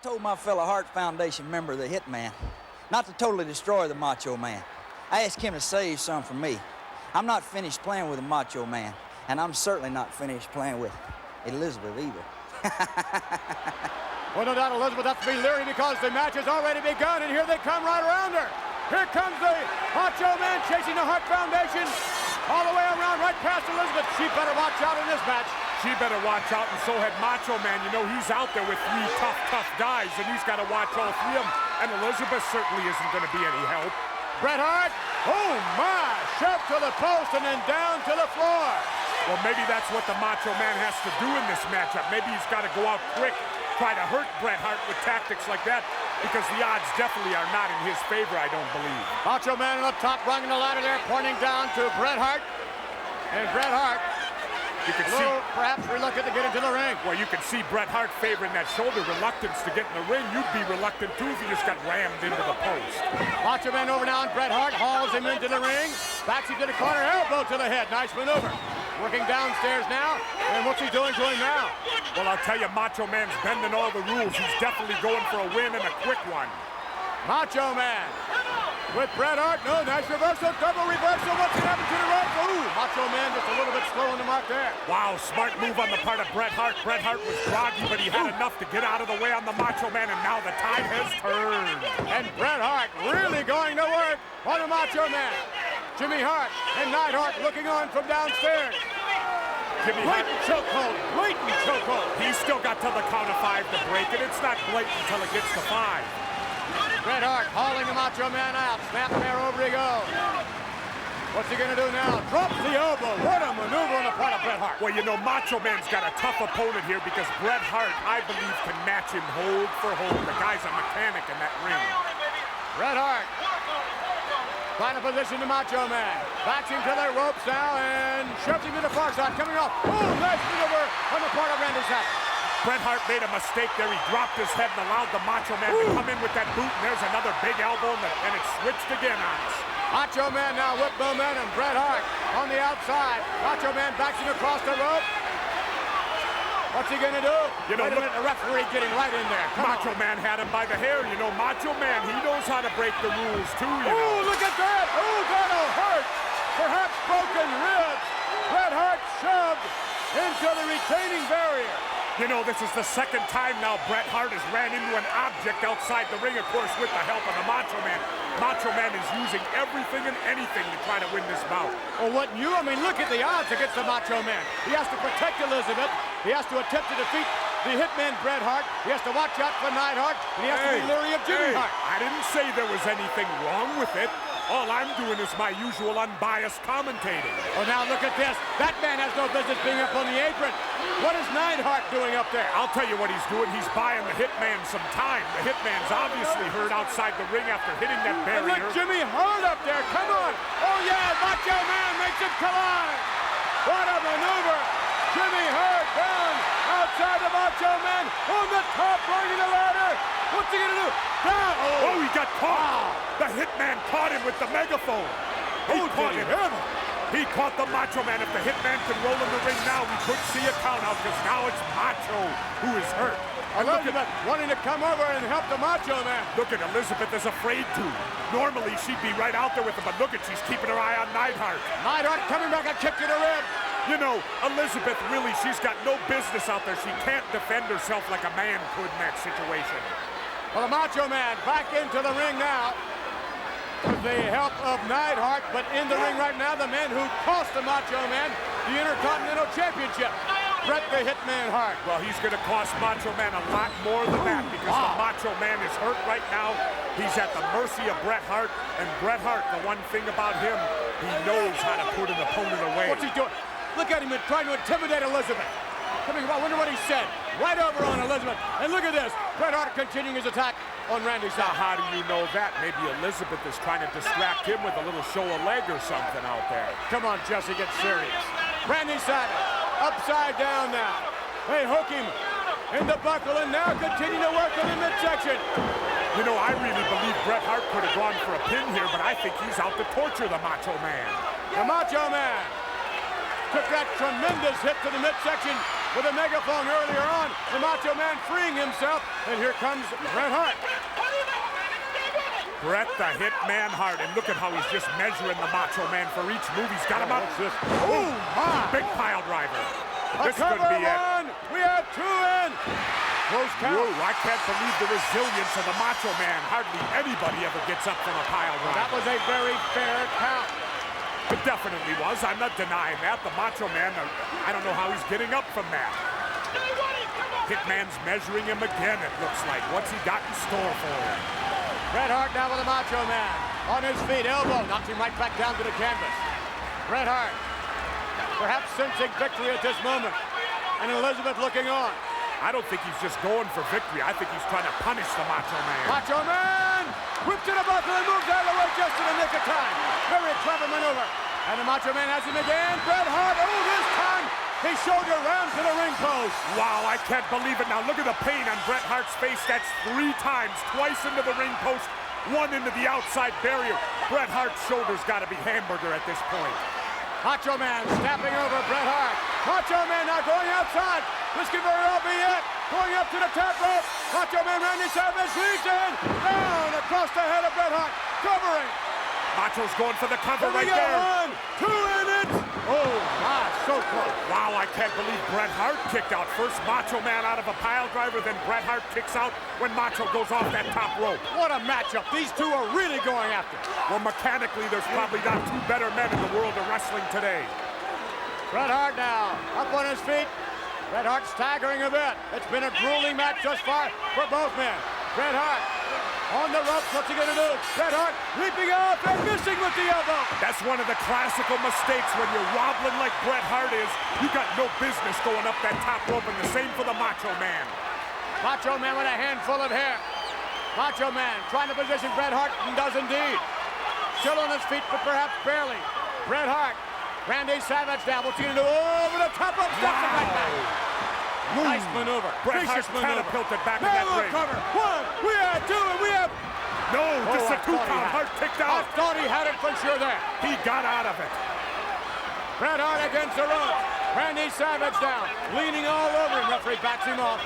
told my fellow Hart Foundation member, the Hitman, not to totally destroy the Macho Man. I asked him to save some for me. I'm not finished playing with the Macho Man, and I'm certainly not finished playing with Elizabeth either. Well, no doubt Elizabeth has to be leery because the match has already begun, and here they come right around her. Here comes the Macho Man chasing the Hart Foundation all the way around right past Elizabeth. She better watch out in this match. She better watch out, and so had Macho Man. You know, he's out there with three tough guys, and he's got to watch all three of them. And Elizabeth certainly isn't going to be any help. Bret Hart, oh my, shoved to the post and then down to the floor. Well, maybe that's what the Macho Man has to do in this matchup. Maybe he's got to go out quick, try to hurt Bret Hart with tactics like that, because the odds definitely are not in his favor, I don't believe. Macho Man up top, running the ladder there, pointing down to Bret Hart. And Bret Hart, you can see, perhaps reluctant to get into the ring. Well, you can see Bret Hart favoring that shoulder reluctance to get in the ring. You'd be reluctant too if you just got rammed into the post. Macho Man over now, and Bret Hart hauls him into the ring. Backs him to the corner, elbow to the head. Nice maneuver. Working downstairs now, and what's he doing to him now? Well, I'll tell you, Macho Man's bending all the rules. He's definitely going for a win and a quick one. Macho Man with Bret Hart. No, nice reversal, double reversal. What's going to happen to the rope? Ooh, Macho Man just a little bit slow on the mark there. Wow, smart move on the part of Bret Hart. Bret Hart was groggy, but he had enough to get out of the way on the Macho Man, and now the tide has turned. And Bret Hart really going to work on the Macho Man. Jimmy Hart and Neidhart looking on from downstairs. Jimmy Hart. Blatant chokehold. He's still got till the count of 5 to break it. It's not blatant until it gets to 5. Bret Hart hauling the Macho Man out. Snap there, over he goes. What's he gonna do now? Drops the elbow. What a maneuver on the part of Bret Hart. Well, you know, Macho Man's got a tough opponent here because Bret Hart, I believe, can match him hold for hold. The guy's a mechanic in that ring. Bret Hart. Final position to Macho Man. Backs him to the ropes now and shoves him to the far side. Coming off. Oh, nice maneuver on the part of Randy Savage. Bret Hart made a mistake there. He dropped his head and allowed the Macho Man to come in with that boot, and there's another big elbow, and it switched again on us. Macho Man now with momentum. Bret Hart on the outside. Macho Man backs him across the rope. What's he gonna do? You know, wait a minute, the referee getting right in there. Macho Man had him by the hair. You know, Macho Man, he knows how to break the rules too, you know. Oh, look at that! Oh, that'll hurt! Perhaps broken ribs. Bret Hart shoved into the retaining barrier. You know, this is the second time now Bret Hart has ran into an object outside the ring, of course, with the help of the Macho Man. Macho Man is using everything and anything to try to win this bout. Well, what new? I mean, look at the odds against the Macho Man. He has to protect Elizabeth. He has to attempt to defeat the Hitman Bret Hart. He has to watch out for Neidhart, and he has to be leery of Jimmy Hart. I didn't say there was anything wrong with it. All I'm doing is my usual unbiased commentating. Oh, now look at this. That man has no business being up on the apron. What is Neidhart doing up there? I'll tell you what he's doing. He's buying the Hitman some time. The Hitman's obviously hurt outside the ring after hitting that barrier. And look, Jimmy Hart up there. Come on. Oh, yeah, Macho Man makes it collide. What a maneuver. Jimmy Hart down outside the Macho Man on the top rung of the ladder. What's he going to do? Down. Oh, he got caught. The Hitman caught him with the megaphone. He caught him. He caught the Macho Man. If the Hitman can roll in the ring now, we could see a count out because now it's Macho who is hurt. Elizabeth wanting to come over and help the Macho Man. Look at Elizabeth is afraid to. Normally she'd be right out there with him, but look at she's keeping her eye on Neidhart. Neidhart coming back, a kick to the rib. You know, Elizabeth really, she's got no business out there. She can't defend herself like a man could in that situation. Well, the Macho Man back into the ring now with the help of Neidhart, but in the ring right now, the man who cost the Macho Man the Intercontinental Championship, Bret the Hitman Hart. Well, he's going to cost Macho Man a lot more than that because the Macho Man is hurt right now. He's at the mercy of Bret Hart, and Bret Hart, the one thing about him, he knows how to put an opponent away. What's he doing? Look at him trying to intimidate Elizabeth. Coming about, wonder what he said. Right over on Elizabeth. And look at this. Bret Hart continuing his attack on Randy Savage. Now, how do you know that? Maybe Elizabeth is trying to distract him with a little show of leg or something out there. Come on, Jesse, get serious. Randy Savage, upside down now. They hook him in the buckle and now continue to work in the midsection. You know, I really believe Bret Hart could have gone for a pin here, but I think he's out to torture the Macho Man. The Macho Man took that tremendous hit to the midsection with a megaphone earlier on. The Macho Man freeing himself, and here comes Bret Hart. Bret the Hitman Hart, and look at how he's just measuring the Macho Man for each move. He's got him up. Oh, my! Big pile driver. This could could be it. One. We have 2 in. Close count. Whoa, I can't believe the resilience of the Macho Man. Hardly anybody ever gets up from a pile driver. That was a very fair count. It definitely was. I'm not denying that. The Macho Man, I don't know how he's getting up from that. Hitman's measuring him again, it looks like. What's he got in store for him? Bret Hart now with the Macho Man. On his feet, elbow, knocks him right back down to the canvas. Bret Hart, perhaps sensing victory at this moment. And Elizabeth looking on. I don't think he's just going for victory. I think he's trying to punish the Macho Man. Macho Man whipped to the buckle and moves out of the way just in the nick of time. Very clever maneuver. And the Macho Man has him again. Bret Hart, this time he shoulder round to the ring post. Wow, I can't believe it. Now look at the pain on Bret Hart's face. That's 3 times, twice into the ring post, 1 into the outside barrier. Bret Hart's shoulder's got to be hamburger at this point. Macho Man snapping over Bret Hart. Macho Man now going outside. This could very well be it. Going up to the top rope. Macho Man Randy Savage leads in. Down across the head of Bret Hart. Covering. Macho's going for the cover right Here we go. there. 1, 2 in it. Oh, my, so close. Wow, I can't believe Bret Hart kicked out. First Macho Man out of a pile driver, then Bret Hart kicks out when Macho goes off that top rope. What a matchup. These two are really going after it. Well, mechanically, there's probably not 2 better men in the world of wrestling today. Bret Hart now up on his feet. Bret Hart staggering a bit. It's been a grueling match thus far for both men. Bret Hart on the ropes. What's he gonna do? Bret Hart leaping up and missing with the elbow. That's one of the classical mistakes when you're wobbling like Bret Hart is. You got no business going up that top rope, and the same for the Macho Man. Macho Man with a handful of hair. Macho Man trying to position Bret Hart, and does indeed. Still on his feet, but perhaps barely. Bret Hart. Randy Savage now. What's he gonna do? Over the top rope. Steps it right back. Nice maneuver. Bret Hart catapulted back in that ring. Cover. 1, we have 2, and we have... No, just a 2 count. Hart kicked I out. thought he had it for sure there. He got out of it. Bret Hart against the rope. Randy Savage down. Leaning all over him. Referee backs him off.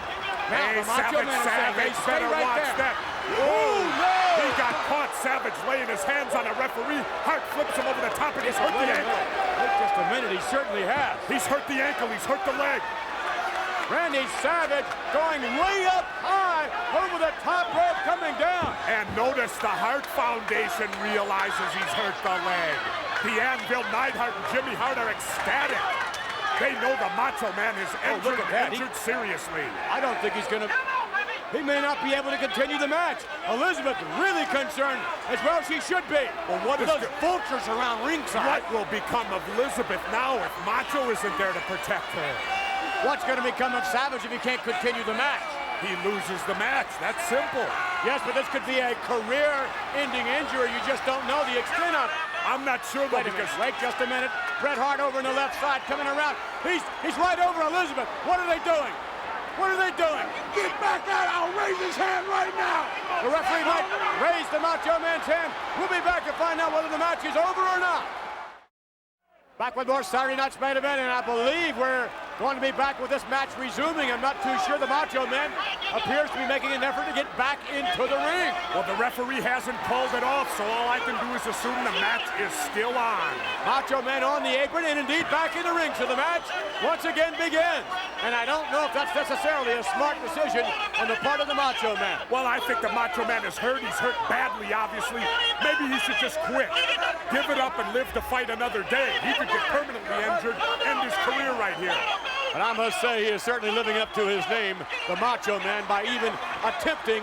Now Hey, the Macho Man is saying, hey, stay better right watch there. that. Oh, no! He got caught. Savage laying his hands on a referee. Hart flips him over the top, and he's hurt the ankle. Wait just a minute. He certainly has. He's hurt the ankle. He's hurt the leg. Randy Savage going way up high over the top rope, coming down. And notice the Hart Foundation realizes he's hurt the leg. The Anvil, Neidhart, and Jimmy Hart are ecstatic. They know the Macho Man is injured, injured seriously. I don't think he's gonna... He may not be able to continue the match. Elizabeth really concerned, as well she should be. Well, what is those vultures around ringside? What will become of Elizabeth now if Macho isn't there to protect her? What's going to become of Savage if he can't continue the match? He loses the match. That's simple. Yes, but this could be a career-ending injury. You just don't know the extent of it. I'm not sure, though, because... Wait just a minute. Bret Hart over on the left side, coming around. He's right over Elizabeth. What are they doing? What are they doing? Get back out! I'll raise his hand right now! The referee might raise the Macho Man's hand. We'll be back to find out whether the match is over or not. Back with more Saturday Night's Main Event, and I believe we're going to be back with this match resuming. I'm not too sure. The Macho Man appears to be making an effort to get back into the ring. Well, the referee hasn't called it off, so all I can do is assume the match is still on. Macho Man on the apron and indeed back in the ring, so the match once again begins. And I don't know if that's necessarily a smart decision on the part of the Macho Man. Well, I think the Macho Man is hurt. He's hurt badly, obviously. Maybe he should just quit. Give it up and live to fight another day. He could get permanently injured, end his career right here. But I must say he is certainly living up to his name, the Macho Man, by even attempting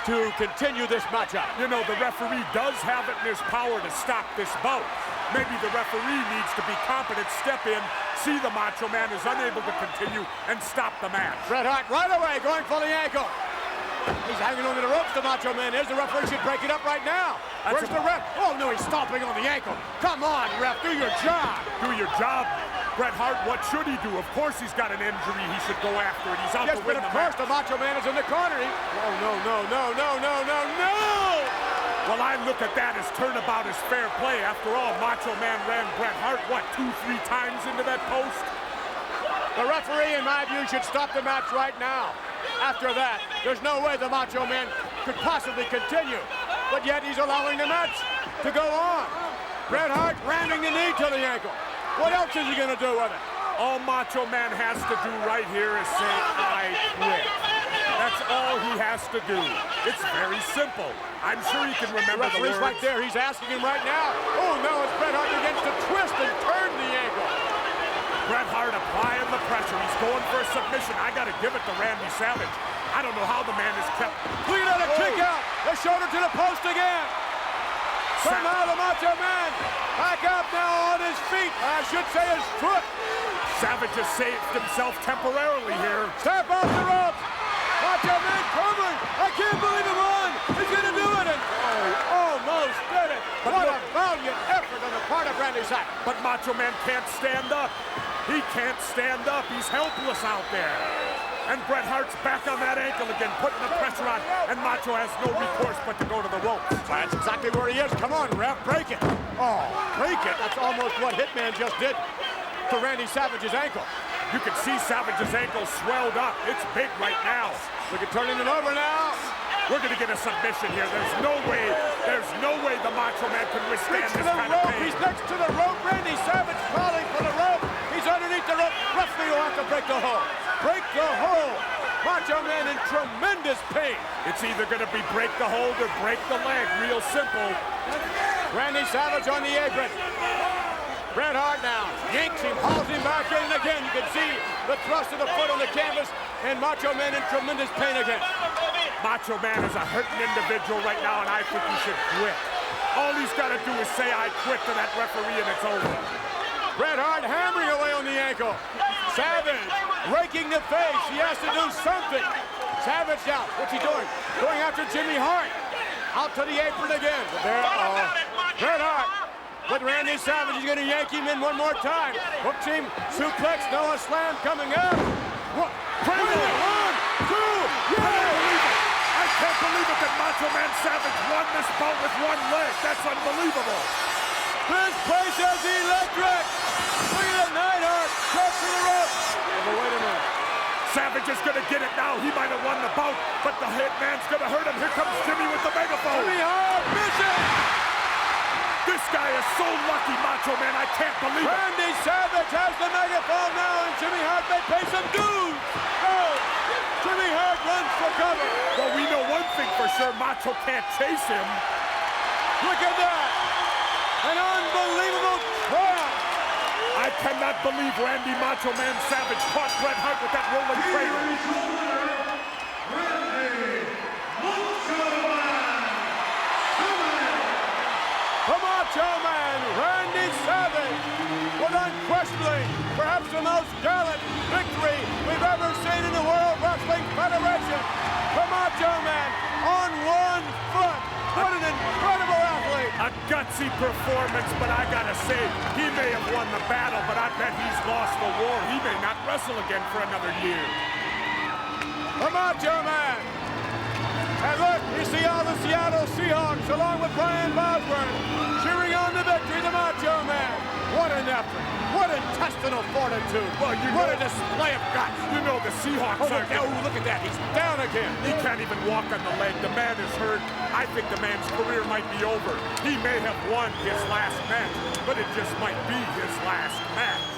to continue this matchup. You know, the referee does have it in his power to stop this bout. Maybe the referee needs to be competent, step in, see the Macho Man is unable to continue, and stop the match. Bret Hart right away going for the ankle. He's hanging on to the ropes, the Macho Man is. The referee should break it up right now. Where's the ref? Oh, no, he's stomping on the ankle. Come on, ref, do your job. Do your job. Bret Hart, what should he do? Of course he's got an injury. He should go after it. He's out to win the match. Yes, but of course the Macho Man is in the corner. Oh, no. Well, I look at that as turnabout as fair play. After all, Macho Man ran Bret Hart, what, 2-3 times into that post? The referee, in my view, should stop the match right now. After that, there's no way the Macho Man could possibly continue. But yet he's allowing the match to go on. Bret Hart ramming the knee to the ankle. What else is he going to do with it? All Macho Man has to do right here is say, I quit. That's all he has to do. It's very simple. I'm sure he can remember the words. Right there. He's asking him right now. Oh, no, it's Bret Hart begins to twist and turn the ankle. Bret Hart applying the pressure. He's going for a submission. I got to give it to Randy Savage. I don't know how the man is kept. Look at a kick out. The shoulder to the post again. Somehow the Macho Man back up now on his feet. I should say his foot. Savage has saved himself temporarily here. Step off the ropes. Macho Man covering. I can't believe it won. He's going to do it. And almost did it. But what a valiant effort on the part of Randy Savage. But Macho Man can't stand up. He can't stand up. He's helpless out there. And Bret Hart's back on that ankle again, putting the pressure on. And Macho has no recourse but to go to the ropes. That's exactly where he is. Come on, ref, break it. Oh, break it. That's almost what Hitman just did to Randy Savage's ankle. You can see Savage's ankle swelled up. It's big right now. Look at turning it over now. We're going to get a submission here. There's no way the Macho Man can withstand this kind of pain. He's next to the rope. Randy Savage calling for the rope. He's underneath the rope. Referee will have to break the hold. Break the hold. Macho Man in tremendous pain. It's either going to be break the hold or break the leg. Real simple. Randy Savage on the apron. Bret Hart now yanks him, hauls him back in, and again you can see the thrust of the foot on the canvas, and Macho Man in tremendous pain again. Macho Man is a hurting individual right now, and I think he should quit. All he's got to do is say, I quit to that referee, and it's over. Bret Hart hammering away on the ankle. Savage raking the face. He has to do something. Savage out. What's he doing? Going after Jimmy Hart. Out to the apron again. There, Bret Hart. But Randy Savage is going to yank him in one more time. Hooks him, suplex, Noah Slam coming up. What? One, two, I can't believe it that Macho Man Savage won this bout with one leg. That's unbelievable. This place is electric. Look at it, Neidhart. Cut to the rope. But wait a minute. Savage is going to get it now. He might have won the bout, but the Hitman's going to hurt him. Here comes Jimmy with the megaphone. Jimmy Hart, miss it. This guy is so lucky, Macho Man. I can't believe it. Randy Savage has the megaphone now, and Jimmy Hart may pay some dues. Oh, Jimmy Hart runs for cover. Well, we know one thing for sure. Macho can't chase him. Look at that. An unbelievable triumph. I cannot believe Randy Macho Man Savage caught Bret Hart with that rolling cradle. The Macho Man, Randy Savage, with unquestionably perhaps the most gallant victory we've ever seen in the World Wrestling Federation. The Macho Man on one foot. What an incredible athlete. A gutsy performance, but I gotta say, he may have won the battle, but I bet he's lost the war. He may not wrestle again for another year. The Macho Man. And look, you see all the Seattle Seahawks along with Brian Bosworth cheering on the victory, the Macho Man. What an effort. What intestinal fortitude. Well, what a display of guts. You know the Seahawks are... look at that. He's down again. He can't even walk on the leg. The man is hurt. I think the man's career might be over. He may have won his last match, but it just might be his last match.